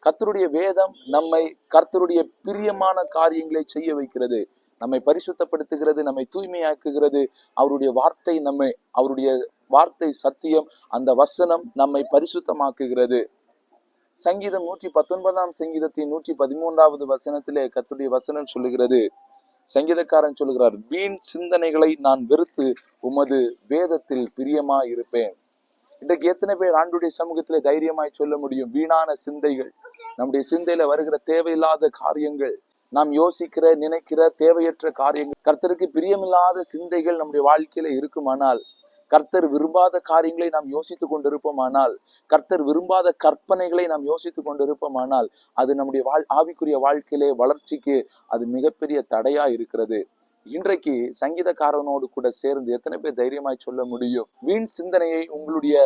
கர்த்தருடைய வேதம் நம்மை கர்த்தருடைய பிரியமான காரியங்களை செய்ய வைக்கிறது, நம்மை பரிசுத்தப்படுத்துகிறது, நம்மை தூய்மையாக்குகிறது. அவருடைய வார்த்தை சத்தியம், அந்த வசனம் நம்மை பரிசுத்தமாக்குகிறது. சங்கீதம் 119 சங்கீதத்தின் 113 வசனத்திலே கர்த்தருடைய வசனம் சொல்லுகிறது, சங்கீதக்காரன் சொல்லுகிறார், வீண் சிந்தனைகளை நான் வெறுத்து உமது வேதத்தில் பிரியமா இருப்பேன். இன்றைக்கு எத்தனை பேர் ஆண்டுடைய சமூகத்திலே தைரியமாய் சொல்ல முடியும்? வீணான சிந்தைகள், நம்முடைய சிந்தையில வருகிற தேவையில்லாத காரியங்கள், நாம் யோசிக்கிற நினைக்கிற தேவையற்ற காரியங்கள், கர்த்தருக்கு பிரியமில்லாத சிந்தைகள் நம்முடைய வாழ்க்கையில இருக்குமானால், கர்த்தர் விரும்பாத காரியங்களை நாம் யோசித்துக் கொண்டிருப்போமானால், கர்த்தர் விரும்பாத கற்பனைகளை நாம் யோசித்துக் கொண்டிருப்போமானால், அது நம்முடைய ஆவிக்குரிய வாழ்க்கையிலே வளர்ச்சிக்கு அது மிகப்பெரிய தடையா இருக்கிறது. இன்றைக்கு சங்கீதக்காரனோடு கூட சேர்ந்து எத்தனை பேர் தைரியமாய் சொல்ல முடியும்? வீண் சிந்தனையை உங்களுடைய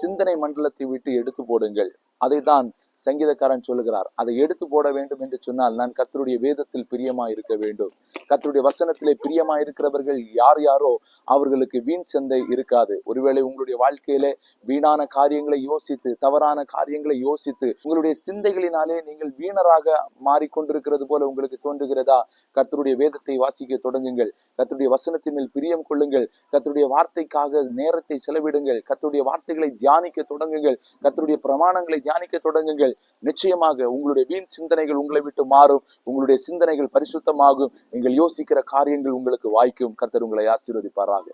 சிந்தனை மண்டலத்தை விட்டு எடுத்து போடுங்கள். அதைத்தான் சங்கீதக்காரன் சொல்லுகிறார். அதை எடுத்து போட வேண்டும் என்று சொன்னால், நான் கர்த்தருடைய வேதத்தில் பிரியமா இருக்க வேண்டும். கர்த்தருடைய வசனத்திலே பிரியமா இருக்கிறவர்கள் யாரோ அவர்களுக்கு வீண் சிந்தை இருக்காது. ஒருவேளை உங்களுடைய வாழ்க்கையிலே வீணான காரியங்களை யோசித்து, தவறான காரியங்களை யோசித்து, உங்களுடைய சிந்தைகளினாலே நீங்கள் வீணராக மாறிக்கொண்டிருக்கிறது போல உங்களுக்கு தோன்றுகிறதா? கர்த்தருடைய வேதத்தை வாசிக்க தொடங்குங்கள். கர்த்தருடைய வசனத்தின் மேல் பிரியம் கொள்ளுங்கள். கர்த்தருடைய வார்த்தைக்காக நேரத்தை செலவிடுங்கள். கர்த்தருடைய வார்த்தைகளை தியானிக்க தொடங்குங்கள். கர்த்தருடைய பிரமாணங்களை தியானிக்க தொடங்குங்கள். நிச்சயமாக உங்களுடைய வீண் சிந்தனைகள் உங்களை விட்டு மாறும். உங்களுடைய சிந்தனைகள் பரிசுத்தமாகும். நீங்கள் யோசிக்கிற காரியங்கள் உங்களுக்கு வாய்க்கும். கர்த்தர் உங்களை ஆசீர்வதிப்பாராக.